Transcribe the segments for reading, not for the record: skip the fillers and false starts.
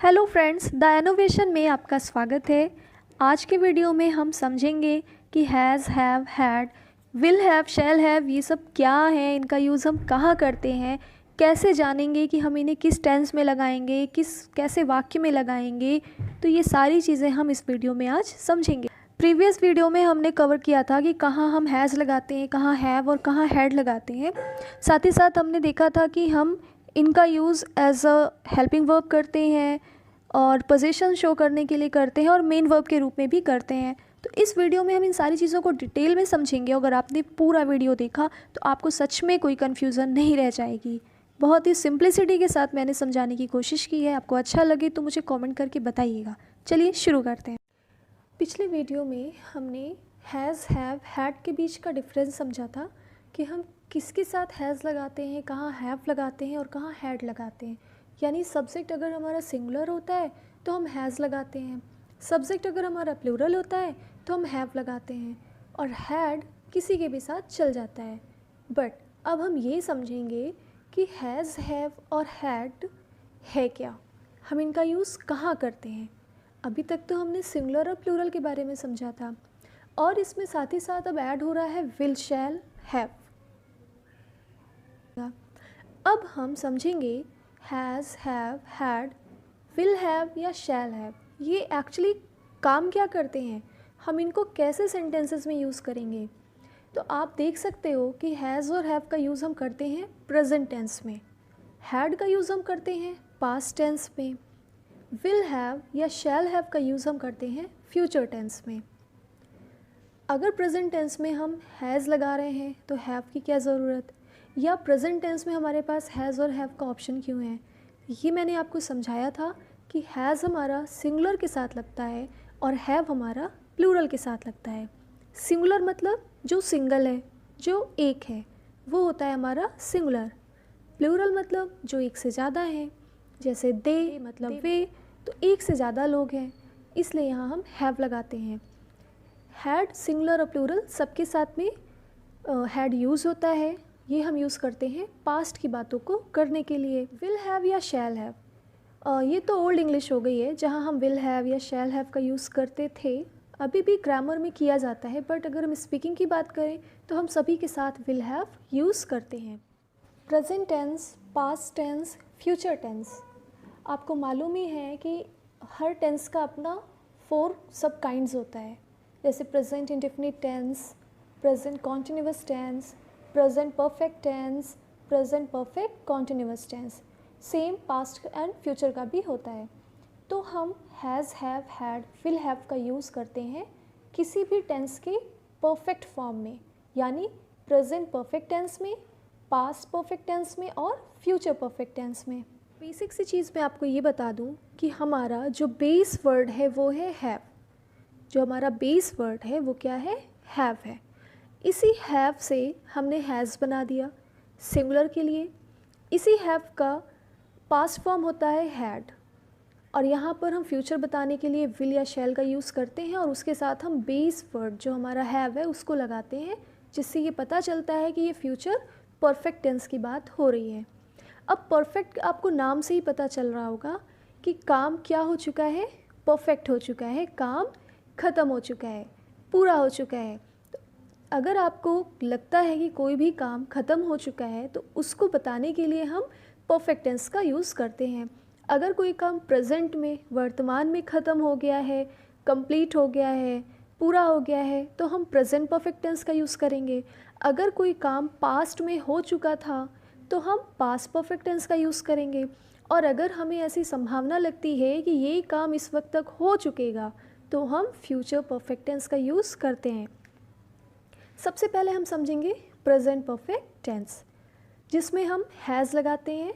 Hello friends, the innovation में आपका स्वागत है। आज के वीडियो में हम समझेंगे कि has, have, had, will have, shall have ये सब क्या है, इनका यूज़ हम कहाँ करते हैं, कैसे जानेंगे कि हम इन्हें किस टेंस में लगाएंगे, कैसे वाक्य में लगाएंगे। तो ये सारी चीज़ें हम इस वीडियो में आज समझेंगे। प्रीवियस वीडियो में हमने कवर किया था कि कहाँ हम हैज़ लगाते हैं, कहाँ हैव और कहाँ हैड लगाते हैं। साथ ही साथ हमने देखा था कि हम इनका use as a helping verb करते हैं और पोजीशन शो करने के लिए करते हैं और मेन वर्ब के रूप में भी करते हैं। तो इस वीडियो में हम इन सारी चीज़ों को डिटेल में समझेंगे। अगर आपने पूरा वीडियो देखा तो आपको सच में कोई कन्फ्यूज़न नहीं रह जाएगी। बहुत ही सिंप्लिसिटी के साथ मैंने समझाने की कोशिश की है। आपको अच्छा लगे तो मुझे कमेंट करके बताइएगा। चलिए शुरू करते हैं। पिछले वीडियो में हमने हैज़, हैव, हैड के बीच का डिफरेंस समझा था कि हम किसके साथ हैज़ लगाते हैं, कहाँ हैव लगाते हैं और कहाँ हैड लगाते हैं। यानी सब्जेक्ट अगर हमारा सिंगुलर होता है तो हम हैज़ लगाते हैं, सब्जेक्ट अगर हमारा प्लूरल होता है तो हम हैव लगाते हैं, और हैड किसी के भी साथ चल जाता है। बट अब हम ये समझेंगे कि हैज़, हैव और हैड है क्या, हम इनका यूज़ कहाँ करते हैं। अभी तक तो हमने सिंगुलर और प्लूरल के बारे में समझा था, और इसमें साथ ही साथ अब ऐड हो रहा है विल, शैल, हैव। अब हम समझेंगे has, have, had, will have या शैल हैव ये एक्चुअली काम क्या करते हैं, हम इनको कैसे सेंटेंसेस में यूज़ करेंगे। तो आप देख सकते हो कि हैज़ और हैव का यूज़ हम करते हैं प्रेजेंट टेंस में, हैड का यूज़ हम करते हैं पास्ट टेंस में, विल हैव या शैल हैव का यूज़ हम करते हैं फ्यूचर टेंस में। अगर प्रेजेंट टेंस में हम हैज़ लगा रहे हैं तो हैव की क्या ज़रूरत, या प्रेजेंट टेंस में हमारे पास हैज़ और हैव का ऑप्शन क्यों है। ये मैंने आपको समझाया था कि हैज़ हमारा सिंगुलर के साथ लगता है और हैव हमारा प्लूरल के साथ लगता है। सिंगुलर मतलब जो सिंगल है, जो एक है, वो होता है हमारा सिंगुलर। प्लूरल मतलब जो एक से ज़्यादा है, जैसे दे मतलब वे, तो एक से ज़्यादा लोग हैं, इसलिए यहाँ हम हैव लगाते हैं। हैड सिंगुलर और प्लूरल सबके साथ में हैड यूज़ होता है। ये हम यूज़ करते हैं पास्ट की बातों को करने के लिए। विल हैव या शैल हैव ये तो ओल्ड इंग्लिश हो गई है, जहाँ हम विल हैव या शैल हैव का यूज़ करते थे, अभी भी ग्रामर में किया जाता है। बट अगर हम स्पीकिंग की बात करें तो हम सभी के साथ विल हैव यूज़ करते हैं। Present tense, past tense, future tense, आपको मालूम ही है कि हर टेंस का अपना 4 सब काइंड्स होता है, जैसे present indefinite tense, present continuous tense, present perfect tense, present perfect continuous tense. Same past and future का भी होता है। तो हम has, have, had, will have का यूज़ करते हैं किसी भी टेंस के परफेक्ट फॉर्म में, यानी प्रेजेंट परफेक्ट टेंस में, पास्ट परफेक्ट टेंस में और फ्यूचर परफेक्ट टेंस में। बेसिक सी चीज़ मैं आपको ये बता दूं कि हमारा जो बेस वर्ड है वो है हैव। जो हमारा बेस वर्ड है वो क्या है, हैव है। इसी हैव से हमने हैज़ बना दिया सिंगुलर के लिए। इसी हैव का पास्ट फॉर्म होता है हैड, और यहाँ पर हम फ्यूचर बताने के लिए विल या शैल का यूज़ करते हैं, और उसके साथ हम बेस वर्ड जो हमारा हैव है उसको लगाते हैं, जिससे ये पता चलता है कि ये फ्यूचर परफेक्ट टेंस की बात हो रही है। अब परफेक्ट आपको नाम से ही पता चल रहा होगा कि काम क्या हो चुका है, परफेक्ट हो चुका है, काम ख़त्म हो चुका है, पूरा हो चुका है। तो अगर आपको लगता है कि कोई भी काम ख़त्म हो चुका है तो उसको बताने के लिए हम परफेक्ट टेंस का यूज़ करते हैं। अगर कोई काम प्रेजेंट में, वर्तमान में ख़त्म हो गया है, कंप्लीट हो गया है, पूरा हो गया है, तो हम प्रेजेंट परफेक्ट टेंस का यूज़ करेंगे। अगर कोई काम पास्ट में हो चुका था तो हम पास्ट परफेक्ट टेंस का यूज़ करेंगे। और अगर हमें ऐसी संभावना लगती है कि ये काम इस वक्त तक हो चुकेगा तो हम फ्यूचर परफेक्ट टेंस का यूज़ करते हैं। सबसे पहले हम समझेंगे प्रेजेंट परफेक्ट टेंस, जिसमें हम हैज़ लगाते हैं,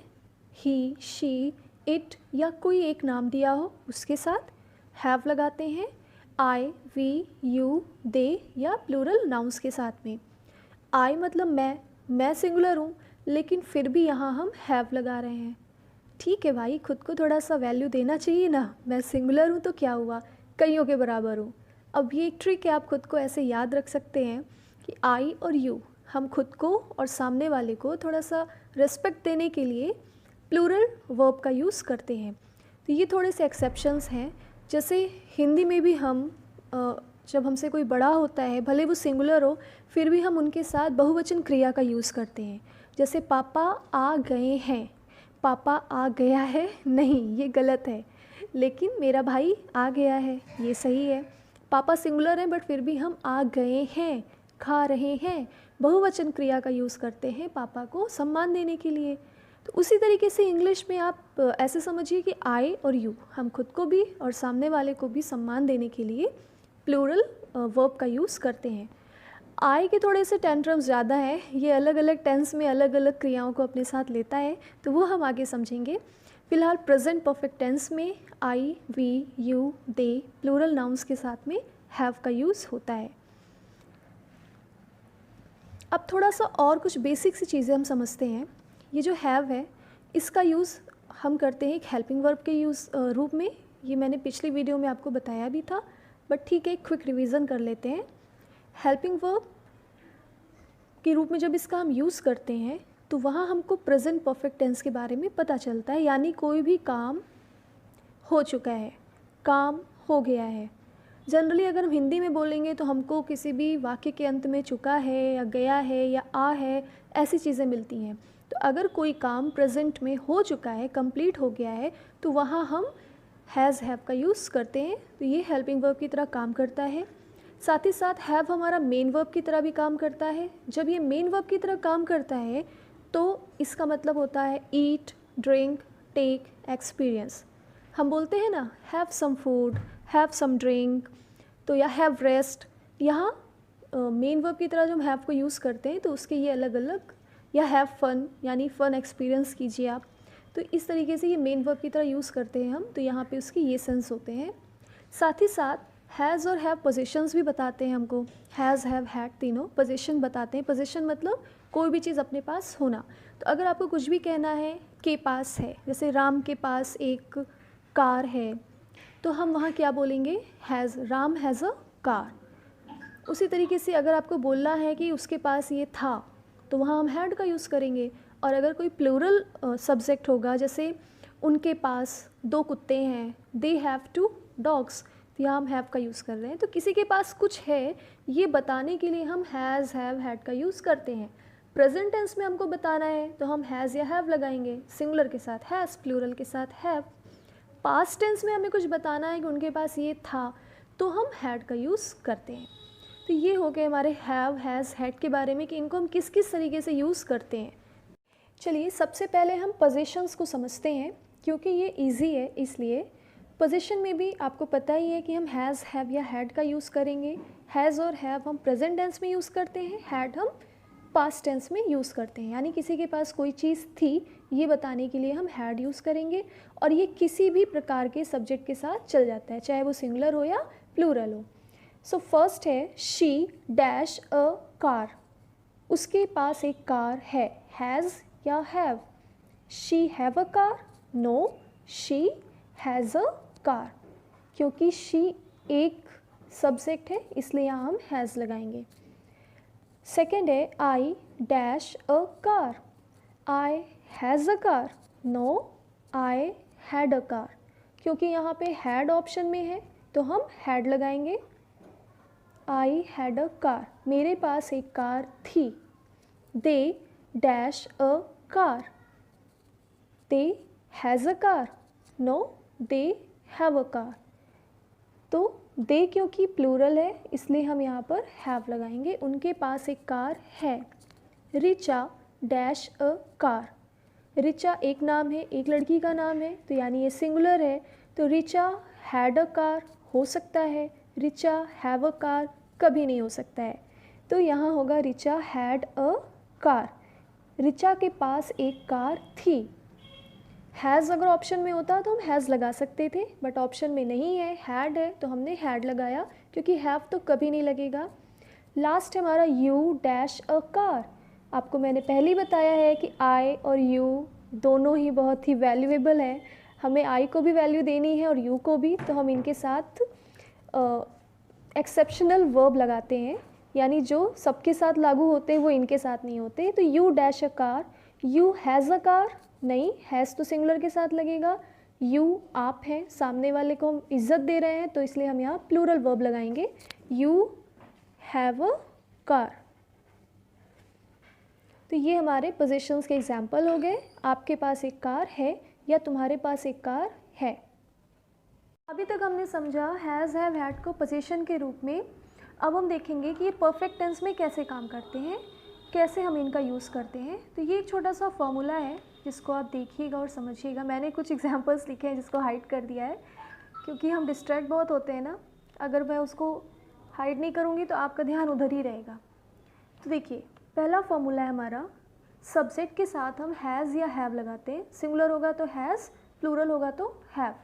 ही, शी, इट या कोई एक नाम दिया हो उसके साथ। हैव लगाते हैं आई, वी, यू, दे या प्लूरल नाउन्स के साथ में। आई मतलब मैं सिंगुलर हूँ, लेकिन फिर भी यहाँ हम हैव लगा रहे हैं। ठीक है भाई, खुद को थोड़ा सा वैल्यू देना चाहिए ना। मैं सिंगुलर हूँ तो क्या हुआ, कईयों के बराबर हूँ। अब ये एक ट्रिक है, आप खुद को ऐसे याद रख सकते हैं कि आई और यू, हम खुद को और सामने वाले को थोड़ा सा रिस्पेक्ट देने के लिए प्लूरल वर्ब का यूज़ करते हैं। तो ये थोड़े से एक्सेप्शंस हैं। जैसे हिंदी में भी हम जब हमसे कोई बड़ा होता है, भले वो सिंगुलर हो, फिर भी हम उनके साथ बहुवचन क्रिया का यूज़ करते हैं। जैसे पापा आ गए हैं, पापा आ गया है नहीं, ये गलत है, लेकिन मेरा भाई आ गया है, ये सही है। पापा सिंगुलर है बट फिर भी हम आ गए हैं, खा रहे हैं, बहुवचन क्रिया का यूज़ करते हैं पापा को सम्मान देने के लिए। तो उसी तरीके से इंग्लिश में आप ऐसे समझिए कि आई और यू, हम खुद को भी और सामने वाले को भी सम्मान देने के लिए प्लूरल वर्ब का यूज़ करते हैं। आई के थोड़े से टेंट्रम्स ज़्यादा हैं, ये अलग अलग टेंस में अलग अलग क्रियाओं को अपने साथ लेता है, तो वो हम आगे समझेंगे। फिलहाल प्रेजेंट परफेक्ट टेंस में I, we, you, they plural nouns के साथ में हैव का यूज़ होता है। अब थोड़ा सा और कुछ बेसिक सी चीज़ें हम समझते हैं। ये जो हैव है, इसका यूज़ हम करते हैं एक हेल्पिंग वर्ब के रूप में। ये मैंने पिछली वीडियो में आपको बताया भी था, बट ठीक है, एक क्विक रिवीजन कर लेते हैं। हेल्पिंग वर्ब के रूप में जब इसका हम यूज़ करते हैं तो वहाँ हमको प्रेजेंट परफेक्ट टेंस के बारे में पता चलता है, यानी कोई भी काम हो चुका है, काम हो गया है। जनरली अगर हम हिंदी में बोलेंगे तो हमको किसी भी वाक्य के अंत में चुका है या गया है या आ है, ऐसी चीज़ें मिलती हैं। तो अगर कोई काम प्रेजेंट में हो चुका है, कंप्लीट हो गया है, तो वहाँ हम हैज़ हैव का यूज़ करते हैं। तो ये हेल्पिंग वर्ब की तरह काम करता है। साथ ही साथ हैव हमारा मेन वर्ब की तरह भी काम करता है। जब ये मेन वर्ब की तरह काम करता है तो इसका मतलब होता है ईट, ड्रिंक, टेक, एक्सपीरियंस। हम बोलते हैं ना have some food, have some drink, तो या हैव रेस्ट, यहाँ मेन वर्ब की तरह जो हम हैव को यूज़ करते हैं तो उसके ये अलग अलग, या हैव फन यानी फ़न एक्सपीरियंस कीजिए आप। तो इस तरीके से ये मेन वर्ब की तरह यूज़ करते हैं हम, तो यहाँ पे उसके ये सेंस होते हैं। साथ ही साथ हैज़ और हैव पोजीशंस भी बताते हैं हमको। हैज़, हैव, हैड तीनों पोजीशन बताते हैं। पोजीशन मतलब कोई भी चीज़ अपने पास होना। तो अगर आपको कुछ भी कहना है के पास है, जैसे राम के पास एक कार है, तो हम वहाँ क्या बोलेंगे, has, Ram has a car. उसी तरीके से अगर आपको बोलना है कि उसके पास ये था, तो वहाँ हम हैड का यूज़ करेंगे। और अगर कोई प्लूरल सब्जेक्ट होगा, जैसे उनके पास 2 कुत्ते हैं, दे हैव 2 डॉग्स, तो यहाँ हम हैव का यूज़ कर रहे हैं। तो किसी के पास कुछ है ये बताने के लिए हम हैज़, हैव, हैड का यूज़ करते हैं। प्रेजेंट टेंस में हमको बताना है तो हम हैज़ या हैव लगाएंगे, सिंगुलर के साथ हैज़, प्लूरल के साथ हैव। पास्ट टेंस में हमें कुछ बताना है कि उनके पास ये था, तो हम हैड का यूज़ करते हैं। तो ये हो गए हमारे हैव, हैज़, हैड के बारे में कि इनको हम किस किस तरीके से यूज़ करते हैं। चलिए सबसे पहले हम पोजीशंस को समझते हैं, क्योंकि ये इजी है। इसलिए पोजीशन में भी आपको पता ही है कि हम हैज़, हैव या हैड का यूज़ करेंगे। हैज़ और हैव हम प्रेजेंट टेंस में यूज़ करते हैं, हैड हम पास्ट टेंस में यूज़ करते हैं। यानी किसी के पास कोई चीज़ थी ये बताने के लिए हम हैड यूज़ करेंगे, और ये किसी भी प्रकार के सब्जेक्ट के साथ चल जाता है, चाहे वो सिंगुलर हो या प्लूरल हो। सो फर्स्ट है शी डैश अ कार, उसके पास एक कार है, हैज़ या have. She have a car, no, she has a car. क्योंकि शी एक सब्जेक्ट है इसलिए यहाँ हम हैज़ लगाएंगे। सेकेंड है I dash a car, I has a car, no, I had a car. क्योंकि यहाँ पे हैड ऑप्शन में है तो हम हैड लगाएंगे। आई हैड अ कार, मेरे पास एक कार थी। They dash a car, they has a car, no, they have a car. तो दे क्योंकि प्लूरल है इसलिए हम यहाँ पर हैव लगाएंगे, उनके पास एक कार है। Richa dash a car, Richa एक नाम है, एक लड़की का नाम है, तो यानी ये सिंगुलर है, तो रिचा हैड अ कार हो सकता है, रिचा हैव अ कार कभी नहीं हो सकता है। तो यहाँ होगा Richa had a car, Richa के पास एक कार थी। हैज़ अगर ऑप्शन में होता तो हम हैज़ लगा सकते थे, बट ऑप्शन में नहीं है, हैड है तो हमने हैड लगाया, क्योंकि हैव तो कभी नहीं लगेगा। लास्ट है हमारा यू डैश अ कार। आपको मैंने पहले ही बताया है कि आई और यू दोनों ही बहुत ही वैल्यूएबल हैं, हमें आई को भी वैल्यू देनी है और यू को भी, तो हम इनके साथ एक्सेप्शनल वर्ब लगाते हैं, यानी जो सबके साथ लागू होते हैं वो इनके साथ नहीं होते। तो you dash a car, you has a car, नहीं, हैज़ तो सिंगुलर के साथ लगेगा, यू आप हैं, सामने वाले को हम इज्जत दे रहे हैं तो इसलिए हम यहाँ प्लूरल वर्ब लगाएंगे, यू हैव अ कार। तो ये हमारे पोजीशंस के एग्जाम्पल हो गए। आपके पास एक कार है या तुम्हारे पास एक कार है। अभी तक हमने समझा हैज़ हैव हैड को पोजीशन के रूप में। अब हम देखेंगे कि ये परफेक्ट टेंस में कैसे काम करते हैं, कैसे हम इनका यूज़ करते हैं। तो ये एक छोटा सा फॉर्मूला है जिसको आप देखिएगा और समझिएगा। मैंने कुछ एग्जांपल्स लिखे हैं जिसको हाइड कर दिया है क्योंकि हम डिस्ट्रैक्ट बहुत होते हैं ना। अगर मैं उसको हाइड नहीं करूँगी तो आपका ध्यान उधर ही रहेगा। तो देखिए, पहला फॉर्मूला है हमारा, सब्जेक्ट के साथ हम हैज़ या हैव लगाते हैं। सिंगुलर होगा तो हैज़, प्लूरल होगा तो हैव।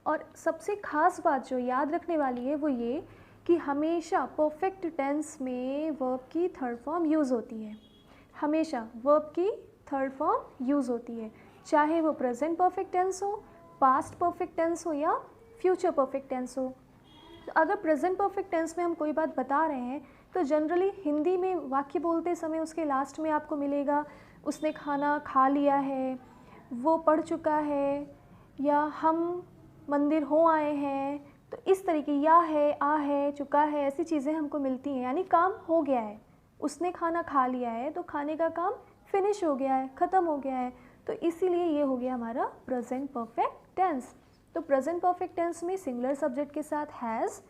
और सबसे ख़ास बात जो याद रखने वाली है वो ये कि हमेशा परफेक्ट टेंस में वर्ब की थर्ड फॉर्म यूज़ होती है। हमेशा वर्ब की थर्ड फॉर्म यूज़ होती है, चाहे वो प्रेजेंट परफेक्ट टेंस हो, पास्ट परफेक्ट टेंस हो या फ्यूचर परफेक्ट टेंस हो। तो अगर प्रेजेंट परफेक्ट टेंस में हम कोई बात बता रहे हैं तो जनरली हिंदी में वाक्य बोलते समय उसके लास्ट में आपको मिलेगा उसने खाना खा लिया है, वो पढ़ चुका है, या हम मंदिर हो आए हैं। तो इस तरीके या है, आ है, चुका है, ऐसी चीज़ें हमको मिलती हैं, यानी काम हो गया है। उसने खाना खा लिया है तो खाने का काम फिनिश हो गया है, ख़त्म हो गया है। तो इसीलिए ये हो गया हमारा प्रेजेंट परफेक्ट टेंस। तो प्रेजेंट परफेक्ट टेंस में सिंगुलर सब्जेक्ट के साथ हैज़,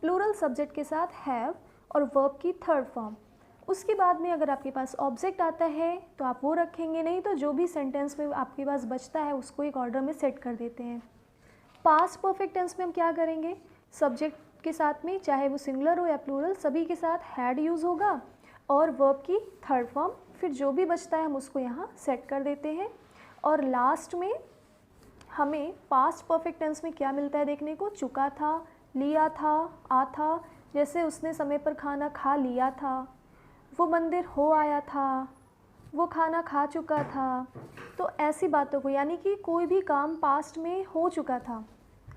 प्लूरल सब्जेक्ट के साथ हैव और वर्ब की थर्ड फॉर्म। उसके बाद में अगर आपके पास ऑब्जेक्ट आता है तो आप वो रखेंगे, नहीं तो जो भी सेंटेंस में आपके पास बचता है उसको एक ऑर्डर में सेट कर देते हैं। पास्ट परफेक्ट टेंस में हम क्या करेंगे, सब्जेक्ट के साथ में चाहे वो सिंगुलर हो या प्लूरल सभी के साथ हैड यूज़ होगा और वर्ब की थर्ड फॉर्म, फिर जो भी बचता है हम उसको यहाँ सेट कर देते हैं। और लास्ट में हमें पास्ट परफेक्ट टेंस में क्या मिलता है देखने को, चुका था, लिया था, आ था। जैसे उसने समय पर खाना खा लिया था, वो मंदिर हो आया था, वो खाना खा चुका था। तो ऐसी बातों को, यानी कि कोई भी काम पास्ट में हो चुका था,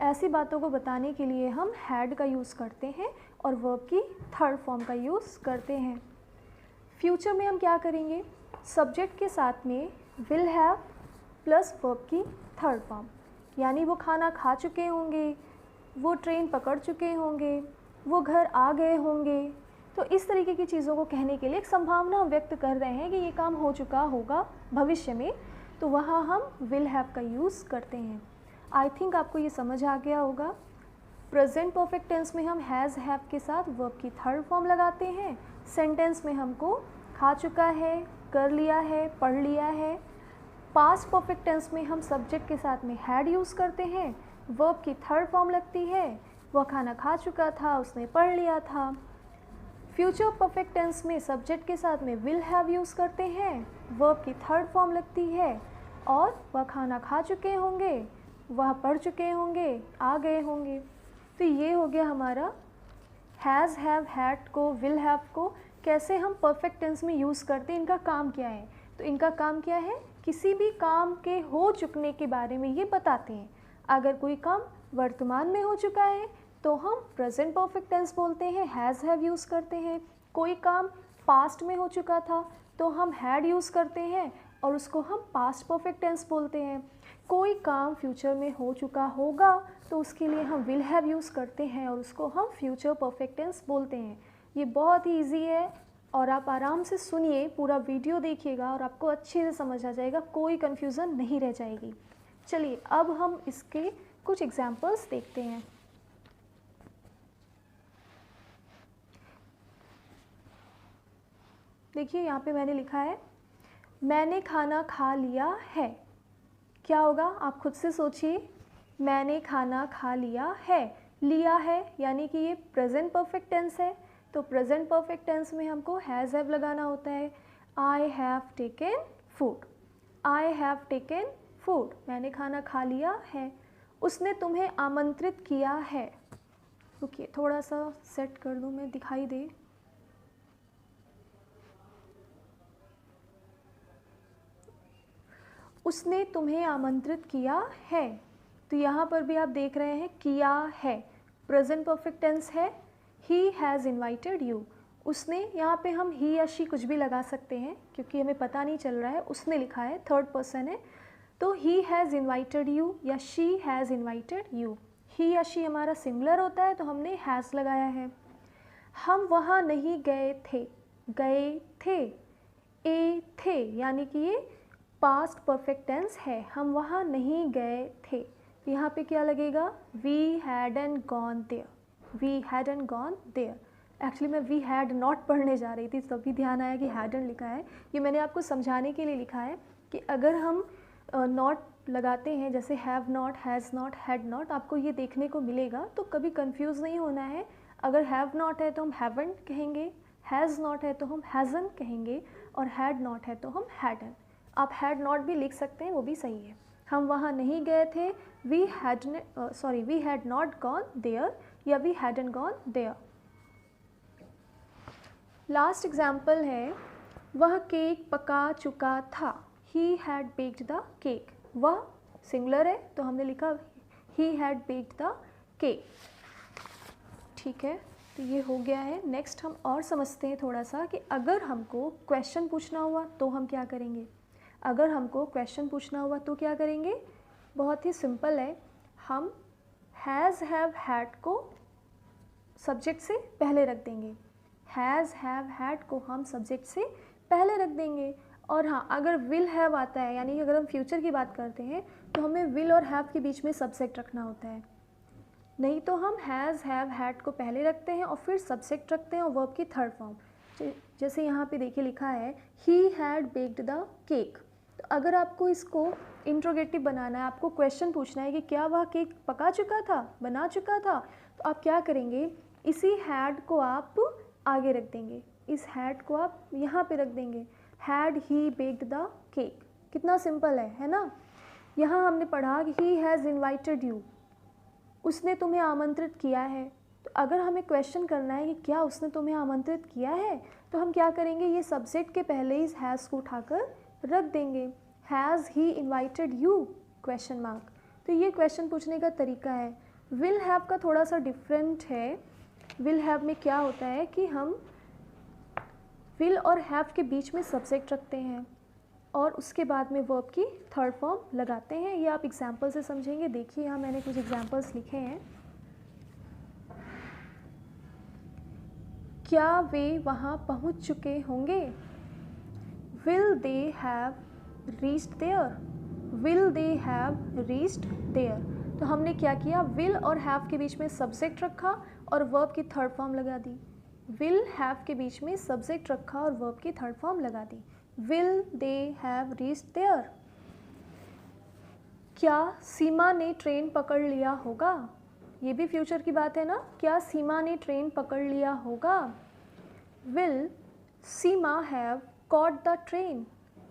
ऐसी बातों को बताने के लिए हम हैड का यूज़ करते हैं और वर्ब की थर्ड फॉर्म का यूज़ करते हैं। फ्यूचर में हम क्या करेंगे, सब्जेक्ट के साथ में विल हैव प्लस वर्ब की थर्ड फॉर्म, यानी वो खाना खा चुके होंगे, वो ट्रेन पकड़ चुके होंगे, वो घर आ गए होंगे। तो इस तरीके की चीज़ों को कहने के लिए एक संभावना हम व्यक्त कर रहे हैं कि ये काम हो चुका होगा भविष्य में, तो वहाँ हम विल हैव का यूज़ करते हैं। आई थिंक आपको ये समझ आ गया होगा। प्रेजेंट परफेक्ट टेंस में हम हैज़ हैव के साथ वर्ब की थर्ड फॉर्म लगाते हैं। सेंटेंस में हमको खा चुका है, कर लिया है, पढ़ लिया है। पास्ट परफेक्ट टेंस में हम सब्जेक्ट के साथ में हैड यूज़ करते हैं, वर्ब की थर्ड फॉर्म लगती है, वह खाना खा चुका था, उसने पढ़ लिया था। फ्यूचर परफेक्ट टेंस में सब्जेक्ट के साथ में विल हैव यूज़ करते हैं, वर्ब की थर्ड फॉर्म लगती है और वह खाना खा चुके होंगे, वह पढ़ चुके होंगे, आ गए होंगे। तो ये हो गया हमारा हैज़ हैव हैड को, विल हैव को कैसे हम परफेक्ट टेंस में यूज़ करते हैं, इनका काम क्या है। तो इनका काम क्या है, किसी भी काम के हो चुकने के बारे में ये बताते हैं। अगर कोई काम वर्तमान में हो चुका है तो हम प्रेजेंट परफेक्ट टेंस बोलते हैं, हैज़ हैव यूज़ करते हैं। कोई काम पास्ट में हो चुका था तो हम हैड यूज़ करते हैं और उसको हम पास्ट परफेक्ट टेंस बोलते हैं। कोई काम फ्यूचर में हो चुका होगा तो उसके लिए हम विल हैव यूज़ करते हैं और उसको हम फ्यूचर परफेक्ट टेंस बोलते हैं। ये बहुत ही ईजी है और आप आराम से सुनिए, पूरा वीडियो देखिएगा और आपको अच्छे से समझ आ जाएगा, कोई कन्फ्यूज़न नहीं रह जाएगी। चलिए अब हम इसके कुछ एग्जाम्पल्स देखते हैं। देखिए यहाँ पे मैंने लिखा है मैंने खाना खा लिया है। क्या होगा आप खुद से सोचिए, मैंने खाना खा लिया है, लिया है यानी कि ये प्रेजेंट परफेक्ट टेंस है, तो प्रेजेंट परफेक्ट टेंस में हमको हैज़ हैव लगाना होता है। I have taken food, I have taken food, मैंने खाना खा लिया है। उसने तुम्हें आमंत्रित किया है। रुकिए थोड़ा सा सेट कर दूँ मैं, दिखाई दे। उसने तुम्हें आमंत्रित किया है, तो यहाँ पर भी आप देख रहे हैं किया है, प्रेजेंट परफेक्ट टेंस है। ही हैज़ इन्वाइटेड यू, उसने, यहाँ पे हम ही या शी कुछ भी लगा सकते हैं क्योंकि हमें पता नहीं चल रहा है, उसने लिखा है, थर्ड पर्सन है तो ही हैज़ इन्वाइटेड यू या शी हैज़ इन्वाइटेड यू। ही या शी हमारा सिंगुलर होता है तो हमने हैज़ लगाया है। हम वहाँ नहीं गए थे, गए थे, ए थे, यानी कि ये पास्ट परफेक्ट टेंस है। हम वहाँ नहीं गए थे, यहाँ पे क्या लगेगा, we hadn't gone there, we hadn't gone there. Actually मैं वी हैड नॉट पढ़ने जा रही थी, तभी ध्यान आया कि हैडंट लिखा है। ये मैंने आपको समझाने के लिए लिखा है कि अगर हम नॉट लगाते हैं, जैसे have not, has not, had not, आपको ये देखने को मिलेगा, तो कभी कंफ्यूज नहीं होना है। अगर हैव नॉट है तो हम हैवंट कहेंगे, हैज़ नॉट है तो हम हैज़ंट कहेंगे, और हैड नॉट है तो हम हैडंट। आप हैड नॉट भी लिख सकते हैं, वो भी सही है। हम वहाँ नहीं गए थे, we had not gone there, या we hadn't gone there. Last example है, वह केक पका चुका था, he had baked the cake. वह सिंगुलर है तो हमने लिखा he had baked the cake. ठीक है, तो ये हो गया है। नेक्स्ट हम और समझते हैं थोड़ा सा कि अगर हमको क्वेश्चन पूछना हुआ तो हम क्या करेंगे। अगर हमको क्वेश्चन पूछना हुआ तो क्या करेंगे, बहुत ही सिंपल है। हम हैज़ हैव हैड को सब्जेक्ट से पहले रख देंगे, हैज़ हैव हैड को हम सब्जेक्ट से पहले रख देंगे। और हाँ, अगर विल हैव आता है, यानी अगर हम फ्यूचर की बात करते हैं, तो हमें विल और हैव के बीच में सब्जेक्ट रखना होता है। नहीं तो हम हैज़ हैव हैड को पहले रखते हैं और फिर सब्जेक्ट रखते हैं और वर्ब की थर्ड फॉर्म। जैसे यहाँ पे देखिए लिखा है ही हैड बेक्ड द केक। तो अगर आपको इसको इंट्रोगेटिव बनाना है, आपको क्वेश्चन पूछना है कि क्या वह केक पका चुका था, बना चुका था, तो आप क्या करेंगे, इसी हैड को आप आगे रख देंगे, इस हैड को आप यहाँ पे रख देंगे, had he baked the cake. कितना सिंपल है ना। यहाँ हमने पढ़ा कि ही हैज़ इन्वाइटेड यू, उसने तुम्हें आमंत्रित किया है। तो अगर हमें क्वेश्चन करना है कि क्या उसने तुम्हें आमंत्रित किया है, तो हम क्या करेंगे, ये सब्जेक्ट के पहले इस हैज़ को उठाकर रख देंगे, has he invited you question mark. तो ये क्वेश्चन पूछने का तरीका है। विल हैव का थोड़ा सा डिफरेंट है। विल हैव में क्या होता है कि हम विल और हैव के बीच में सब्जेक्ट रखते हैं और उसके बाद में वर्ब की थर्ड फॉर्म लगाते हैं। ये आप एग्जाम्पल से समझेंगे। देखिए यहाँ मैंने कुछ एग्जाम्पल्स लिखे हैं। क्या वे वहाँ पहुँच चुके होंगे, will they have reached there, will they have reached there. तो हमने क्या किया, विल और हैव के बीच में सब्जेक्ट रखा और वर्ब की थर्ड फॉर्म लगा दी। विल हैव के बीच में सब्जेक्ट रखा और वर्ब की थर्ड फॉर्म लगा दी, will they have reached there. क्या सीमा ने ट्रेन पकड़ लिया होगा, ये भी फ्यूचर की बात है ना। क्या सीमा ने ट्रेन पकड़ लिया होगा, will Seema have caught the train,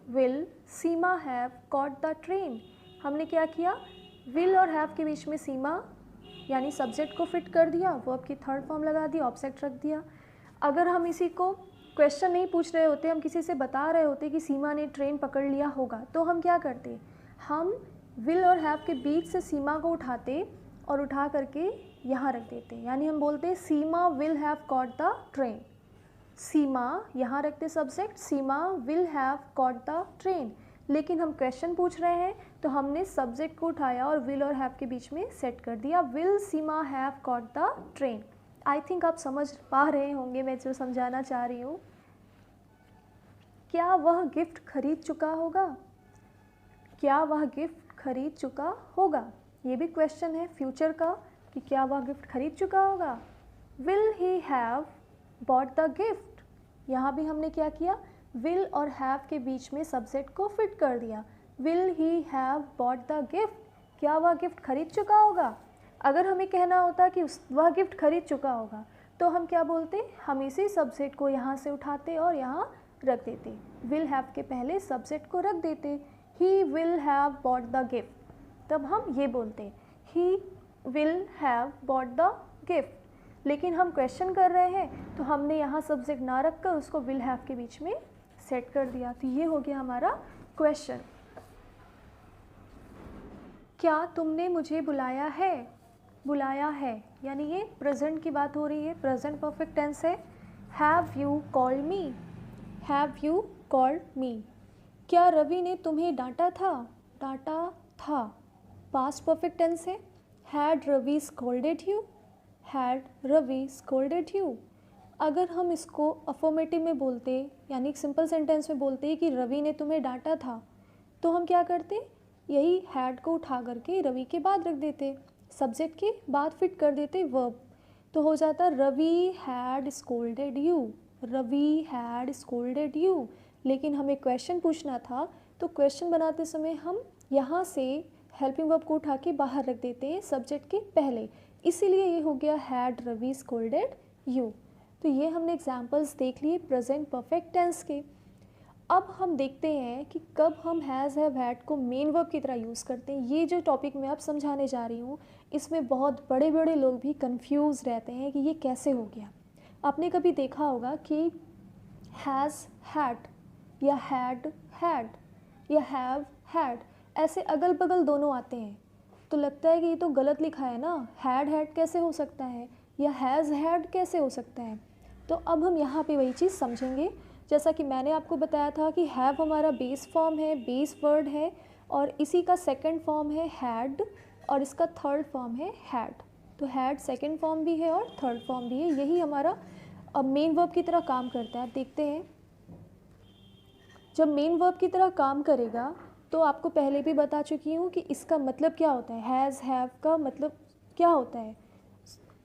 will Seema have caught the train. हमने क्या किया, विल और हैव के बीच में सीमा यानी सब्जेक्ट को फिट कर दिया, वर्ब की थर्ड फॉर्म लगा दी, ऑब्जेक्ट रख दिया। अगर हम इसी को क्वेश्चन नहीं पूछ रहे होते, हम किसी से बता रहे होते कि सीमा ने ट्रेन पकड़ लिया होगा, तो हम क्या करते, हम विल और हैव के बीच से सीमा को उठाते और उठा करके यहाँ रख देते, यानी हम बोलते Seema will have caught the train. Seema यहाँ रखते subject, Seema will have caught the train. लेकिन हम क्वेश्चन पूछ रहे हैं तो हमने सब्जेक्ट को उठाया और विल और हैव के बीच में सेट कर दिया, will Seema have caught the train. I think आप समझ पा रहे होंगे मैं जो समझाना चाह रही हूँ। क्या वह गिफ्ट खरीद चुका होगा, क्या वह गिफ्ट खरीद चुका होगा, ये भी क्वेश्चन है फ्यूचर का कि क्या वह गिफ्ट खरीद चुका होगा। Will he have bought the gift, यहाँ भी हमने क्या किया, विल और हैव के बीच में सब्जेक्ट को फिट कर दिया, will he have bought the gift, क्या वह गिफ्ट खरीद चुका होगा। अगर हमें कहना होता कि वह गिफ्ट खरीद चुका होगा, तो हम क्या बोलते, हम इसी सब्जेक्ट को यहाँ से उठाते और यहाँ रख देते, विल हैव के पहले सब्जेक्ट को रख देते, he will have bought the gift. तब हम ये बोलते, he will have bought the gift. लेकिन हम क्वेश्चन कर रहे हैं तो हमने यहाँ सब्जेक्ट ना रख कर उसको विल हैव के बीच में सेट कर दिया। तो ये हो गया हमारा क्वेश्चन। क्या तुमने मुझे बुलाया है, बुलाया है यानी ये प्रेजेंट की बात हो रही है, प्रेजेंट परफेक्ट टेंस है। Have you called me, have you called me. क्या रवि ने तुम्हें डांटा था, डांटा था, पास्ट परफेक्ट टेंस है। Had Ravi scolded you, had Ravi scolded you. अगर हम इसको अफर्मेटिव में बोलते, यानी सिंपल सेंटेंस में बोलते कि रवि ने तुम्हें डांटा था, तो हम क्या करते, यही हैड को उठा करके रवि के बाद रख देते, सब्जेक्ट के बाद फिट कर देते वर्ब, तो हो जाता Ravi had scolded you, Ravi had scolded you. लेकिन हमें क्वेश्चन पूछना था, तो क्वेश्चन बनाते समय हम यहाँ से हेल्पिंग वर्ब को उठा के बाहर रख देते हैं सब्जेक्ट के पहले, इसीलिए ये हो गया हैड रवि स्कोल्डेड यू। तो ये हमने एग्जाम्पल्स देख लिए प्रेजेंट परफेक्ट टेंस के। अब हम देखते हैं कि कब हम हैज़ हैव हैड को मेन वर्ब की तरह यूज़ करते हैं। ये जो टॉपिक मैं अब समझाने जा रही हूँ, इसमें बहुत बड़े बड़े लोग भी कंफ्यूज रहते हैं कि ये कैसे हो गया। आपने कभी देखा होगा कि हैज़ हैड या हैड हैड या हैव हैड ऐसे अगल बगल दोनों आते हैं, तो लगता है कि ये तो गलत लिखा है ना, हैड हैड कैसे हो सकता है या हैज़ हैड कैसे हो सकता है। तो अब हम यहाँ पे वही चीज़ समझेंगे। जैसा कि मैंने आपको बताया था कि हैव हमारा बेस फॉर्म है, बेस वर्ड है, और इसी का सेकंड फॉर्म है हैड, और इसका थर्ड फॉर्म है हैड। तो हैड सेकंड फॉर्म भी है और थर्ड फॉर्म भी है, यही हमारा अब मेन वर्ब की तरह काम करता है। आप देखते हैं जब मेन वर्ब की तरह काम करेगा, तो आपको पहले भी बता चुकी हूँ कि इसका मतलब क्या होता है, हैज़ हैव का मतलब क्या होता है।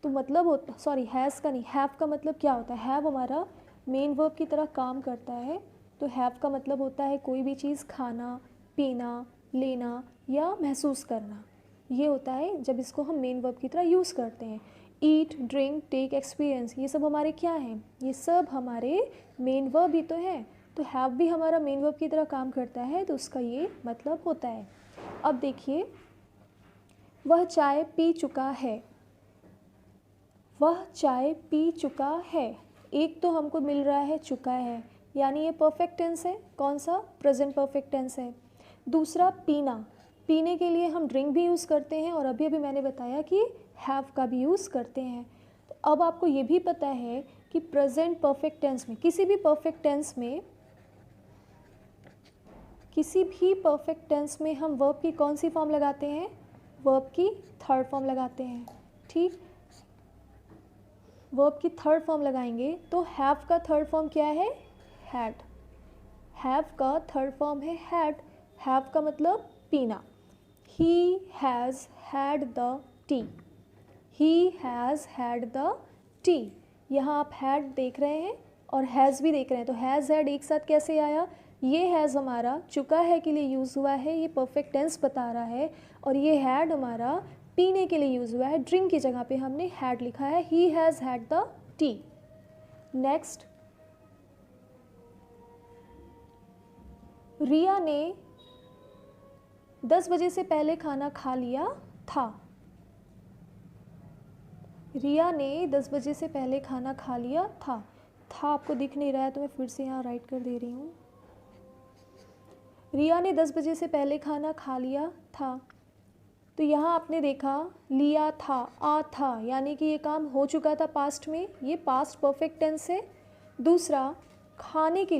तो मतलब होता, सॉरी हैज़ का नहीं, हैव का मतलब क्या होता है। हैव हमारा मेन वर्ब की तरह काम करता है, तो हैव का मतलब होता है कोई भी चीज़ खाना, पीना, लेना या महसूस करना, ये होता है जब इसको हम मेन वर्ब की तरह यूज़ करते हैं। ईट, ड्रिंक, टेक, एक्सपीरियंस, ये सब हमारे क्या हैं, ये सब हमारे मेन वर्ब ही तो हैं। तो हैव भी हमारा मेन वर्ब की तरह काम करता है, तो उसका ये मतलब होता है। अब देखिए, वह चाय पी चुका है, वह चाय पी चुका है, एक तो हमको मिल रहा है चुका है, यानी ये परफेक्ट टेंस है। कौन सा, प्रेजेंट परफेक्ट टेंस है। दूसरा पीना, पीने के लिए हम ड्रिंक भी यूज़ करते हैं, और अभी अभी मैंने बताया कि हैव का भी यूज़ करते हैं। तो अब आपको ये भी पता है कि प्रेजेंट परफेक्ट टेंस में, किसी भी परफेक्ट टेंस में हम वर्ब की कौन सी फॉर्म लगाते हैं, वर्ब की थर्ड फॉर्म लगाते हैं। ठीक, वर्ब की थर्ड फॉर्म लगाएंगे, तो हैव का थर्ड फॉर्म क्या है, हैड। हैव का थर्ड फॉर्म है हैड। हैव का मतलब पीना। ही has had the T, he has had the T. यहाँ आप हैड देख रहे हैं और हैज़ भी देख रहे हैं, तो हैज़ हैड एक साथ कैसे आया। ये हैज़ हमारा चुका है के लिए यूज़ हुआ है, ये परफेक्ट टेंस बता रहा है, और ये हैड हमारा पीने के लिए यूज़ हुआ है, ड्रिंक की जगह पे हमने हैड लिखा है। He has had the tea. Next, Riya ने 10 बजे से पहले खाना खा लिया था, रिया ने 10 बजे से पहले खाना खा लिया था। आपको दिख नहीं रहा है तो मैं फिर से यहाँ राइट कर दे रही हूँ। रिया ने 10 बजे से पहले खाना खा लिया था, तो यहाँ आपने देखा लिया था, आ था, यानी कि ये काम हो चुका था पास्ट में, ये पास्ट परफेक्ट टेंस है। दूसरा, खाने के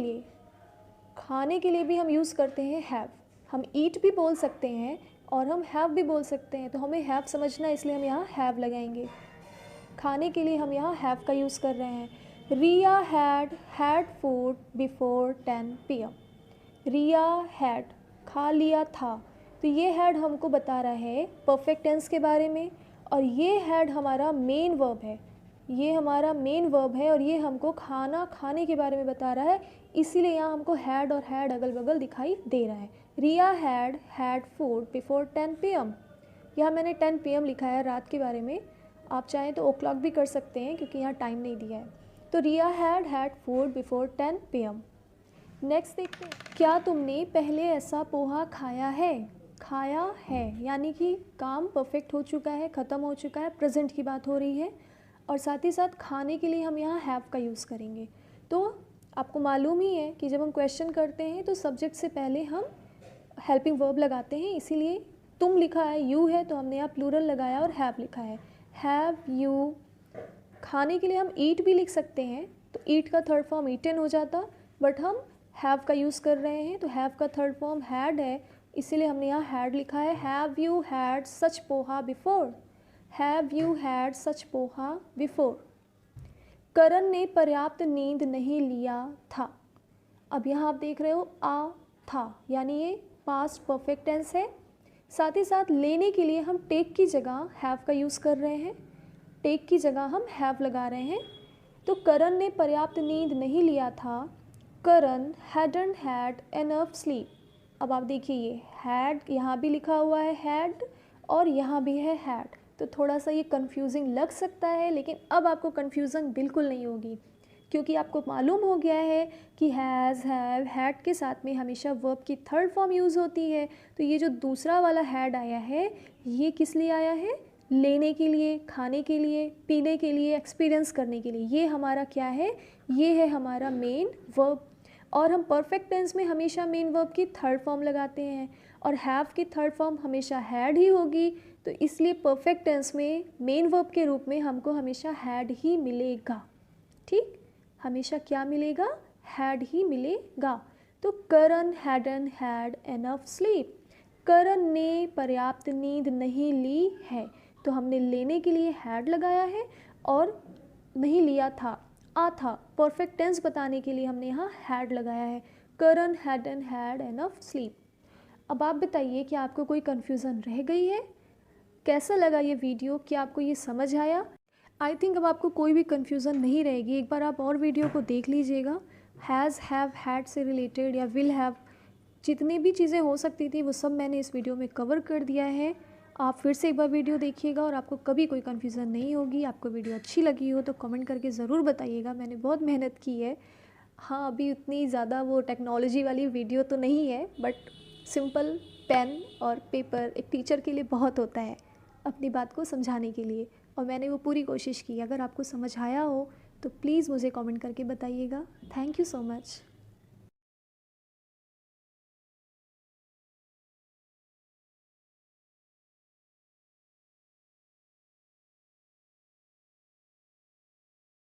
लिए भी हम यूज़ करते हैं हैव। हम ईट भी बोल सकते हैं और हम हैव भी बोल सकते हैं, तो हमें हैव समझना है, इसलिए हम यहाँ हैव लगाएंगे। खाने के लिए हम यहाँ हैव का यूज़ कर रहे हैं। Riya had food before 10 PM। Riya had, खा लिया था, तो ये हैड हमको बता रहा है परफेक्ट टेंस के बारे में, और ये हैड हमारा मेन वर्ब है, ये हमारा मेन वर्ब है, और ये हमको खाना खाने के बारे में बता रहा है, इसीलिए यहाँ हमको हैड और हैड अगल बगल दिखाई दे रहा है। रिया हैड फूड बिफोर 10 PM। यहाँ मैंने 10 PM लिखा है रात के बारे में, आप चाहें तो o'clock भी कर सकते हैं क्योंकि यहाँ टाइम नहीं दिया है। तो Riya had food before 10 PM। Next देखते हैं, क्या तुमने पहले ऐसा पोहा खाया है। खाया है यानी कि काम परफेक्ट हो चुका है, ख़त्म हो चुका है, प्रेजेंट की बात हो रही है, और साथ ही साथ खाने के लिए हम यहाँ हैव का यूज़ करेंगे। तो आपको मालूम ही है कि जब हम क्वेश्चन करते हैं तो सब्जेक्ट से पहले हम हेल्पिंग वर्ब लगाते हैं, इसीलिए तुम लिखा है, यू है, तो हमने यहाँ प्लूरल लगाया और हैव लिखा है, हैव यू। खाने के लिए हम ईट भी लिख सकते हैं, तो ईट का थर्ड फॉर्म ईटन हो जाता, बट हम हैव का यूज़ कर रहे हैं, तो हैव का थर्ड फॉर्म हैड है, इसीलिए हमने यहाँ हैड लिखा है। Have you had such poha before, have you had such poha before. Karan ने पर्याप्त नींद नहीं लिया था। अब यहाँ आप देख रहे हो आ था, यानी ये पास्ट परफेक्ट टेंस है। साथ ही साथ लेने के लिए हम टेक की जगह हैव का यूज़ कर रहे हैं, टेक की जगह हम हैव लगा रहे हैं। तो करण ने पर्याप्त नींद नहीं लिया था, करण hadn't had enough sleep। अब आप देखिए ये हैड यहाँ भी लिखा हुआ है हैड और यहाँ भी है हैड, तो थोड़ा सा ये कंफ्यूजिंग लग सकता है, लेकिन अब आपको कंफ्यूजन बिल्कुल नहीं होगी क्योंकि आपको मालूम हो गया है कि हैज़, हैव, हैड के साथ में हमेशा वर्ब की थर्ड फॉर्म यूज़ होती है। तो ये जो दूसरा वाला हैड आया है ये किस लिए आया है? लेने के लिए, खाने के लिए, पीने के लिए, एक्सपीरियंस करने के लिए। ये हमारा क्या है? ये है हमारा मेन वर्ब। और हम परफेक्ट टेंस में हमेशा मेन वर्ब की थर्ड फॉर्म लगाते हैं और हैव की थर्ड फॉर्म हमेशा हैड ही होगी। तो इसलिए परफेक्ट टेंस में मेन वर्ब के रूप में हमको हमेशा हैड ही मिलेगा। ठीक, हमेशा क्या मिलेगा? हैड ही मिलेगा। तो करण hadn't had enough sleep, करण ने पर्याप्त नींद नहीं ली है। तो हमने लेने के लिए हैड लगाया है और नहीं लिया था, आ था, परफेक्ट टेंस बताने के लिए हमने यहाँ हैड लगाया है। करण hadn't had enough sleep। अब आप बताइए कि आपको कोई कन्फ्यूज़न रह गई है? कैसा लगा ये वीडियो? क्या आपको ये समझ आया? आई थिंक अब आपको कोई भी कन्फ्यूज़न नहीं रहेगी। एक बार आप और वीडियो को देख लीजिएगा। हैज़, हैव, हैड से रिलेटेड या विल हैव जितनी भी चीज़ें हो सकती थी वो सब मैंने इस वीडियो में कवर कर दिया है। आप फिर से एक बार वीडियो देखिएगा और आपको कभी कोई कन्फ्यूज़न नहीं होगी। आपको वीडियो अच्छी लगी हो तो कमेंट करके ज़रूर बताइएगा। मैंने बहुत मेहनत की है। हाँ, अभी उतनी ज़्यादा वो टेक्नोलॉजी वाली वीडियो तो नहीं है, बट सिंपल पेन और पेपर एक टीचर के लिए बहुत होता है अपनी बात को समझाने के लिए, और मैंने वो पूरी कोशिश की। अगर आपको समझ आया हो तो प्लीज़ मुझे कमेंट करके बताइएगा। Thank you so much.